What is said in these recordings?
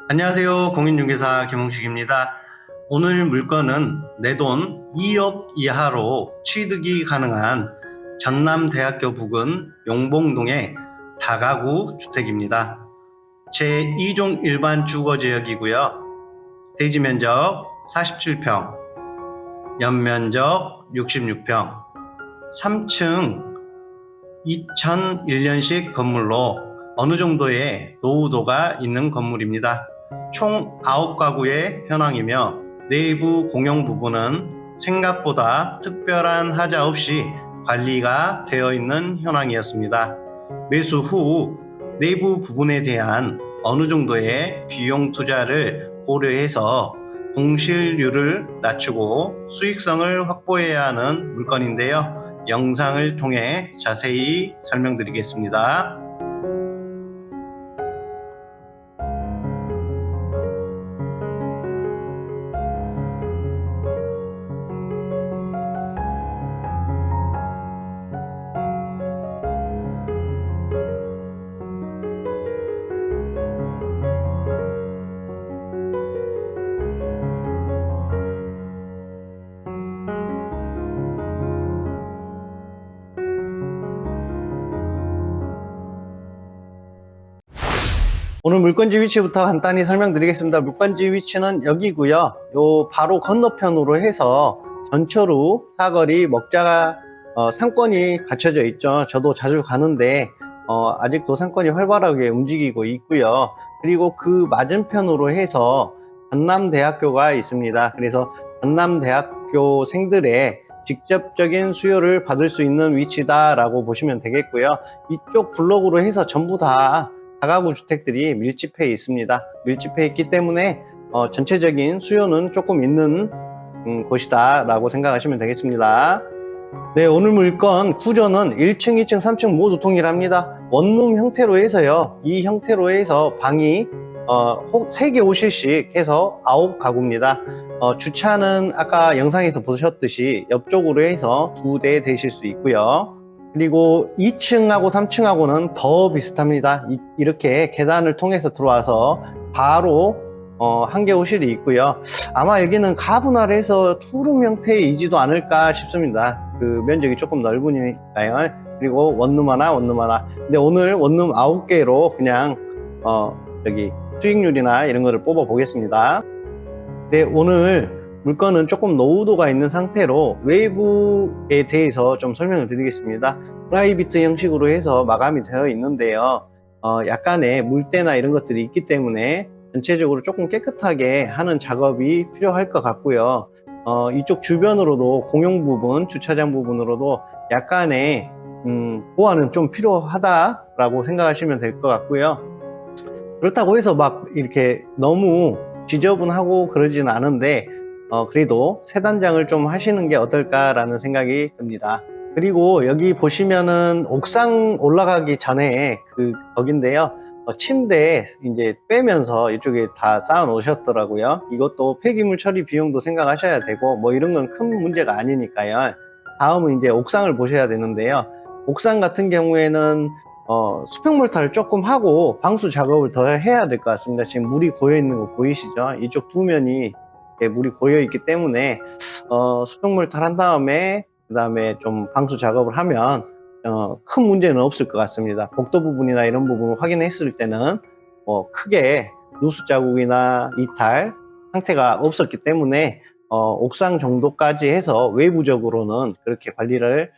안녕하세요. 공인중개사 김홍식입니다. 오늘 물건은 내돈 2억 이하로 취득이 가능한 전남대학교 부근 용봉동의 다가구 주택입니다. 제2종 일반 주거지역이고요. 대지 면적 47평, 연면적 66평, 3층 2001년식 건물로 어느 정도의 노후도가 있는 건물입니다. 총 9가구의 현황이며 내부 공용 부분은 생각보다 특별한 하자 없이 관리가 되어 있는 현황이었습니다. 매수 후 내부 부분에 대한 어느 정도의 비용 투자를 고려해서 공실률을 낮추고 수익성을 확보해야 하는 물건인데요. 영상을 통해 자세히 설명드리겠습니다. 오늘 물건지 위치부터 간단히 설명드리겠습니다. 물건지 위치는 여기고요. 요 바로 건너편으로 해서 전철우 사거리 먹자가 상권이 갖춰져 있죠. 저도 자주 가는데 아직도 상권이 활발하게 움직이고 있고요. 그리고 그 맞은편으로 해서 전남대학교가 있습니다. 그래서 전남대학교생들의 직접적인 수요를 받을 수 있는 위치다라고 보시면 되겠고요. 이쪽 블록으로 해서 전부 다 다가구 주택들이 밀집해 있습니다. 밀집해 있기 때문에 전체적인 수요는 조금 있는 곳이다 라고 생각하시면 되겠습니다. 네, 오늘 물건 구조는 1층, 2층, 3층 모두 동일합니다. 원룸 형태로 해서요. 이 형태로 해서 방이 3개 오실씩 해서 9가구입니다. 주차는 아까 영상에서 보셨듯이 옆쪽으로 해서 2대 되실 수 있고요. 그리고 2층하고 3층하고는 더 비슷합니다. 이렇게 계단을 통해서 들어와서 바로 한 개 호실이 있고요. 아마 여기는 가분할해서 투룸 형태이지도 않을까 싶습니다. 그 면적이 조금 넓으니까요. 그리고 원룸 하나, 원룸 하나. 근데 오늘 원룸 9개로 그냥 수익률이나 이런 거를 뽑아 보겠습니다. 네, 오늘 물건은 조금 노후도가 있는 상태로 외부에 대해서 좀 설명을 드리겠습니다. 프라이빗 형식으로 해서 마감이 되어 있는데요. 약간의 물때나 이런 것들이 있기 때문에 전체적으로 조금 깨끗하게 하는 작업이 필요할 것 같고요. 이쪽 주변으로도 공용 부분, 주차장 부분으로도 약간의 보완은 좀 필요하다라고 생각하시면 될 것 같고요. 그렇다고 해서 막 이렇게 너무 지저분하고 그러지는 않은데 그래도 세 단장을 좀 하시는 게 어떨까라는 생각이 듭니다. 그리고 여기 보시면은 옥상 올라가기 전에 거긴데요. 침대 이제 빼면서 이쪽에 다 쌓아 놓으셨더라고요. 이것도 폐기물 처리 비용도 생각하셔야 되고 뭐 이런 건 큰 문제가 아니니까요. 다음은 이제 옥상을 보셔야 되는데요. 옥상 같은 경우에는 수평몰타를 조금 하고 방수 작업을 더 해야 될 것 같습니다. 지금 물이 고여 있는 거 보이시죠? 이쪽 두 면이 물이 고여 있기 때문에 수평몰탈 한 다음에 그 다음에 좀 방수 작업을 하면 큰 문제는 없을 것 같습니다. 복도 부분이나 이런 부분 확인했을 때는 크게 누수 자국이나 이탈 상태가 없었기 때문에 옥상 정도까지 해서 외부적으로는 그렇게 관리를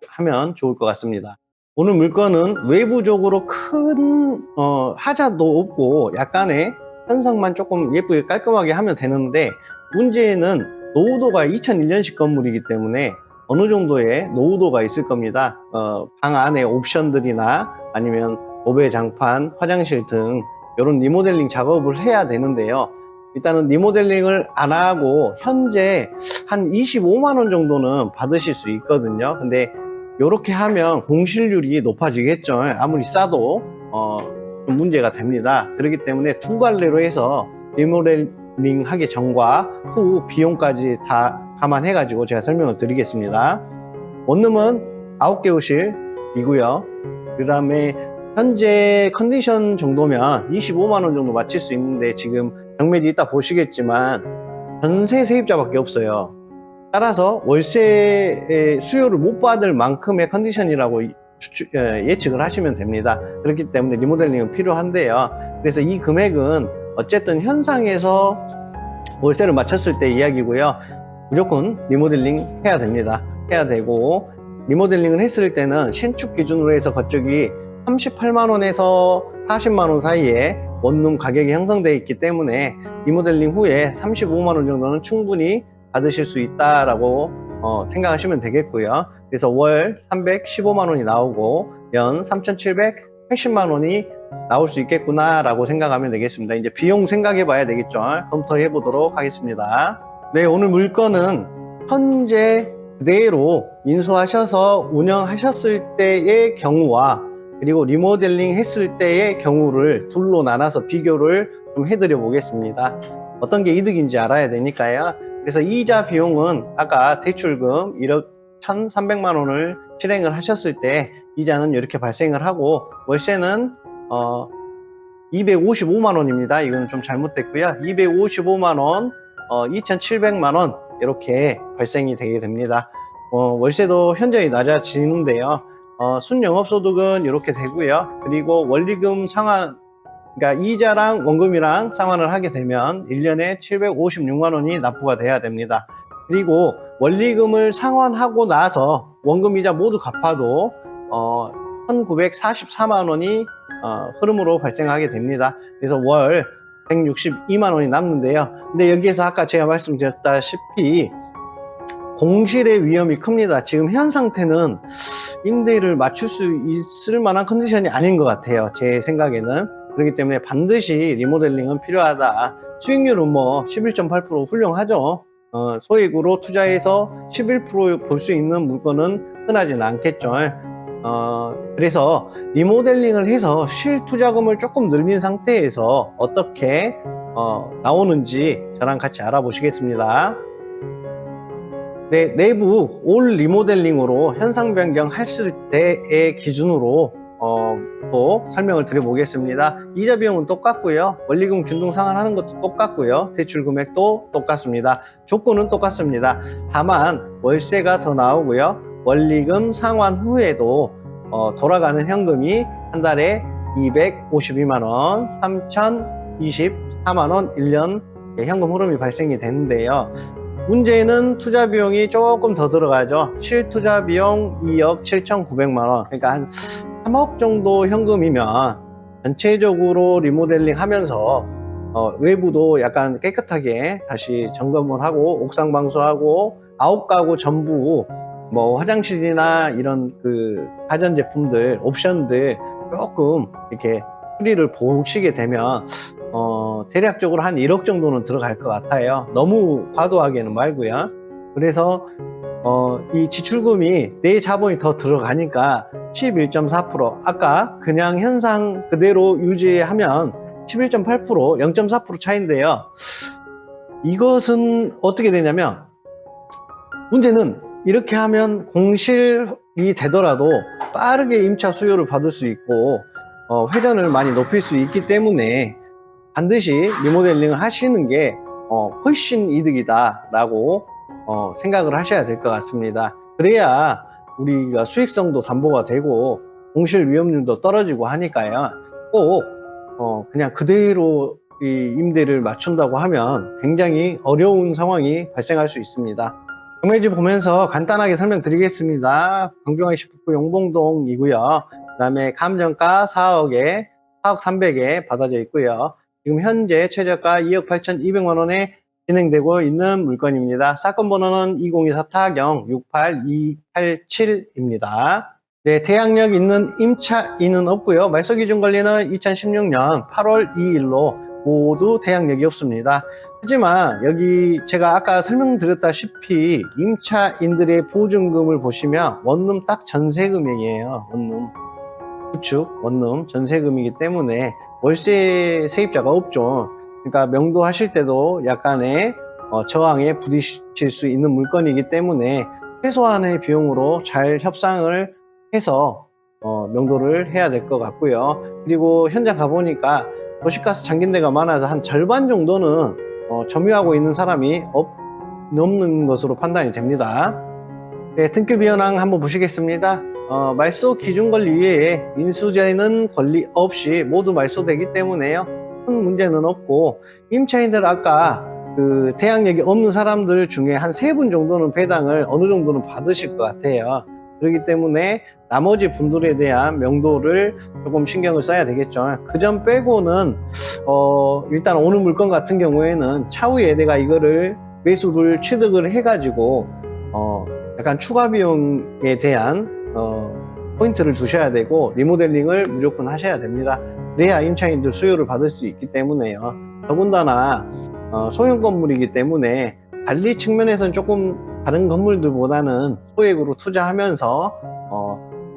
하면 좋을 것 같습니다. 오늘 물건은 외부적으로 큰 하자도 없고 약간의 현상만 조금 예쁘게 깔끔하게 하면 되는데, 문제는 노후도가 2001년식 건물이기 때문에 어느 정도의 노후도가 있을 겁니다. 방 안에 옵션들이나 아니면 도배 장판, 화장실 등 이런 리모델링 작업을 해야 되는데요. 일단은 리모델링을 안 하고 현재 한 25만 원 정도는 받으실 수 있거든요. 근데 이렇게 하면 공실률이 높아지겠죠. 아무리 싸도 좀 문제가 됩니다. 그렇기 때문에 두 갈래로 해서 리모델링 하기 전과 후 비용까지 다 감안해 가지고 제가 설명을 드리겠습니다. 원룸은 9개 호실이고요. 그 다음에 현재 컨디션 정도면 25만원 정도 맞출 수 있는데, 지금 경매지 이따 보시겠지만 전세 세입자밖에 없어요. 따라서 월세 수요를 못 받을 만큼의 컨디션이라고 예측을 하시면 됩니다. 그렇기 때문에 리모델링은 필요한데요. 그래서 이 금액은 어쨌든 현상에서 월세를 맞췄을 때 이야기고요. 무조건 리모델링 해야 됩니다. 해야 되고, 리모델링을 했을 때는 신축 기준으로 해서 그쪽이 38만원에서 40만원 사이에 원룸 가격이 형성되어 있기 때문에 리모델링 후에 35만원 정도는 충분히 받으실 수 있다라고 생각하시면 되겠고요. 그래서 월 315만원이 나오고 연 3,780만원이 나올 수 있겠구나 라고 생각하면 되겠습니다. 이제 비용 생각해 봐야 되겠죠. 검토해 보도록 하겠습니다. 네, 오늘 물건은 현재 그대로 인수하셔서 운영하셨을 때의 경우와 그리고 리모델링 했을 때의 경우를 둘로 나눠서 비교를 좀 해드려 보겠습니다. 어떤 게 이득인지 알아야 되니까요. 그래서 이자 비용은 아까 대출금 1억 1,300만원을 실행을 하셨을 때 이자는 이렇게 발생을 하고, 월세는 255만원입니다. 이거는 좀 잘못됐고요. 255만원, 2,700만원 이렇게 발생이 되게 됩니다. 월세도 현저히 낮아지는데요. 순영업소득은 이렇게 되고요. 그리고 원리금 상환, 그러니까 이자랑 원금이랑 상환을 하게 되면 1년에 756만원이 납부가 돼야 됩니다. 그리고 원리금을 상환하고 나서 원금이자 모두 갚아도 1944만원이 흐름으로 발생하게 됩니다. 그래서 월 162만원이 남는데요. 근데 여기에서 아까 제가 말씀드렸다시피 공실의 위험이 큽니다. 지금 현 상태는 임대를 맞출 수 있을 만한 컨디션이 아닌 것 같아요. 제 생각에는. 그렇기 때문에 반드시 리모델링은 필요하다. 수익률은 뭐 11.8% 훌륭하죠. 소액으로 투자해서 11% 볼 수 있는 물건은 흔하지는 않겠죠. 그래서 리모델링을 해서 실투자금을 조금 늘린 상태에서 어떻게 나오는지 저랑 같이 알아보시겠습니다. 네, 내부 올 리모델링으로 현상 변경 했을 때의 기준으로 또 설명을 드려보겠습니다. 이자 비용은 똑같고요. 원리금 균등 상환하는 것도 똑같고요. 대출 금액도 똑같습니다. 조건은 똑같습니다. 다만 월세가 더 나오고요. 원리금 상환 후에도 돌아가는 현금이 한 달에 252만원, 3,024만원 1년 현금 흐름이 발생이 되는데요. 문제는 투자 비용이 조금 더 들어가죠. 실투자 비용 2억 7,900만원, 그러니까 한 3억 정도 현금이면 전체적으로 리모델링 하면서 외부도 약간 깨끗하게 다시 점검을 하고 옥상 방수하고 9가구 전부 뭐 화장실이나 이런 그 가전제품들 옵션들 조금 이렇게 수리를 보시게 되면 대략적으로 한 1억 정도는 들어갈 것 같아요. 너무 과도하게는 말고요. 그래서 이 지출금이 내 자본이 더 들어가니까 11.4%, 아까 그냥 현상 그대로 유지하면 11.8%, 0.4% 차이인데요. 이것은 어떻게 되냐면, 문제는 이렇게 하면 공실이 되더라도 빠르게 임차 수요를 받을 수 있고 회전을 많이 높일 수 있기 때문에 반드시 리모델링을 하시는 게 훨씬 이득이다 라고 생각을 하셔야 될 것 같습니다. 그래야 우리가 수익성도 담보가 되고 공실 위험률도 떨어지고 하니까요. 꼭 그냥 그대로 이 임대를 맞춘다고 하면 굉장히 어려운 상황이 발생할 수 있습니다. 경매지 보면서 간단하게 설명드리겠습니다. 광주광역시 북구 용봉동이고요. 그 다음에 감정가 4억에 4억 300에 받아져 있고요. 지금 현재 최저가 2억 8,200만원에 진행되고 있는 물건입니다. 사건 번호는 2024타경 68287입니다. 네, 대항력 있는 임차인은 없고요. 말소 기준 권리는 2016년 8월 2일로 모두 대항력이 없습니다. 하지만 여기 제가 아까 설명드렸다시피 임차인들의 보증금을 보시면 원룸 딱 전세금액이에요. 원룸 구축 원룸 전세금이기 때문에 월세 세입자가 없죠. 그러니까 명도하실 때도 약간의 저항에 부딪힐 수 있는 물건이기 때문에 최소한의 비용으로 잘 협상을 해서 명도를 해야 될 것 같고요. 그리고 현장 가보니까 도시가스 참긴대가 많아서 한 절반 정도는 점유하고 있는 사람이 넘는 것으로 판단이 됩니다. 네, 등급위 현황 한번 보시겠습니다. 말소 기준 권리 외에 인수제는 권리 없이 모두 말소되기 때문에요. 큰 문제는 없고, 임차인들 아까 그 태양력이 없는 사람들 중에 한 3분 정도는 배당을 어느 정도는 받으실 것 같아요. 그렇기 때문에 나머지 분들에 대한 명도를 조금 신경을 써야 되겠죠. 그 점 빼고는 일단 오는 물건 같은 경우에는 차후에 내가 이거를 매수를 취득을 해가지고 약간 추가 비용에 대한 포인트를 두셔야 되고, 리모델링을 무조건 하셔야 됩니다. 그래야 임차인들 수요를 받을 수 있기 때문에요. 더군다나 소형 건물이기 때문에 관리 측면에서는 조금 다른 건물들보다는 소액으로 투자하면서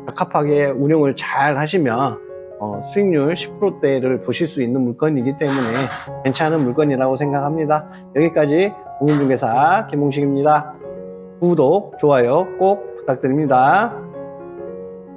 적합하게 운영을 잘 하시면 수익률 10%대를 보실 수 있는 물건이기 때문에 괜찮은 물건이라고 생각합니다. 여기까지 공인중개사 김홍식입니다. 구독, 좋아요 꼭 부탁드립니다.